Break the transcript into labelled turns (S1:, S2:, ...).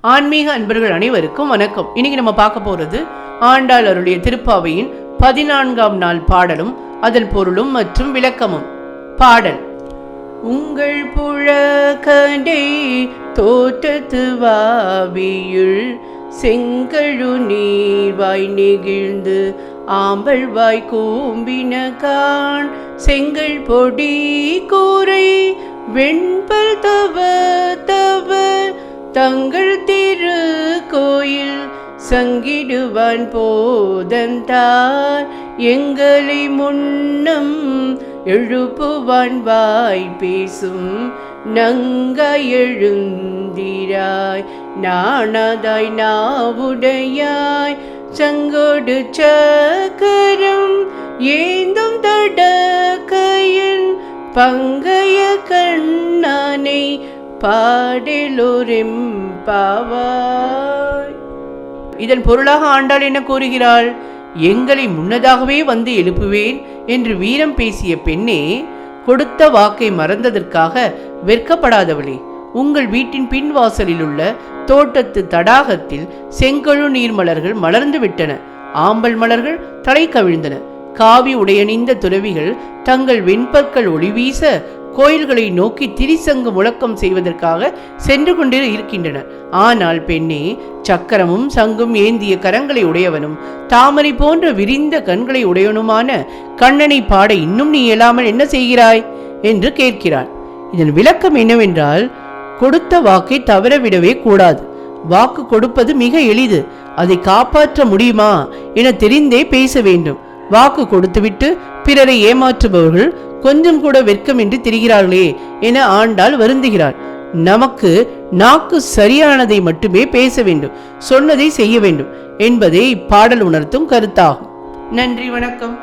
S1: ஆன்மீக அன்பர்கள் அனைவருக்கும் வணக்கம். இன்னைக்கு நம்ம பார்க்க போறது ஆண்டாள் அருளிய திருப்பாவையின் 14ஆம் நாள் பாடலும் அதன் பொருளும் மற்றும் விளக்கமும். பாடல். உங்கள் புழகடை தோட்டத்து வாவியுள் செங்கழு நீர்வாய் நெகிழ்ந்து ஆம்பல் வாய் கூம்பினகான் செங்கல் பொடி கூரை வெண்பல் தவ தவ தங்கள் திரு கோயில் சங்கிடுவான் போதந்தார் எங்களை முன்னம் எழுப்புவான் வாய் பேசும் நங்காய் எழுந்திராய் நாணாதாய் நாவுடையாய் சங்கோடு சக்கரம் ஏந்தும் தடக்கையன் பங்கைய கண்ணானை பாடலோரெம்பாவாய். இதன் பொருளாக ஆண்டாள் என்ன கூறுகிறாள்? எங்களை முன்னதாகவே வந்து எழுப்புவேன் என்று வீரம் பேசிய பெண்ணே, கொடுத்த வாக்கை மறந்ததற்காக வெட்கப்படாதவளே, உங்கள் வீட்டின் பின்வாசலில் உள்ள தோட்டத்து தடாகத்தில் செங்கழு நீர்மலர்கள் மலர்ந்து விட்டன. ஆம்பல் மலர்கள் தலை கவிழ்ந்தன. காவி உடையணிந்த துறவிகள் தங்கள் வெண்பற்கள் ஒளி வீச கோயில்களை நோக்கி திரிசங்கு முழக்கம் செய்வதற்காக சென்று கொண்டு இருக்கின்றனர். ஆனால் பெண்ணே, சக்கரமும் சங்கும் ஏந்திய கரங்களை உடையவனும் தாமரை போன்ற விரிந்த கண்களை உடையவனுமான கண்ணனை பாட இன்னும் நீ இயலாமல் என்ன செய்கிறாய் என்று கேட்கிறாள். இதன் விளக்கம் என்னவென்றால், கொடுத்த வாக்கை தவறவிடவே கூடாது. வாக்கு கொடுப்பது மிக எளிது. அதை காப்பாற்ற முடியுமா என தெரிந்தே பேச வேண்டும். வாக்கு கொடுத்துவிட்டு பிறரை ஏமாற்றுபவர்கள் கொஞ்சம் கூட வெட்கமின்றி திரிகிறார்களே என ஆண்டாள் வருந்துகிறாள். நமக்கு நாக்கு சரியானதை மட்டுமே பேச வேண்டும், சொன்னதை செய்ய வேண்டும் என்பதே இப்பாடல் உணர்த்தும் கருத்தாகும். நன்றி, வணக்கம்.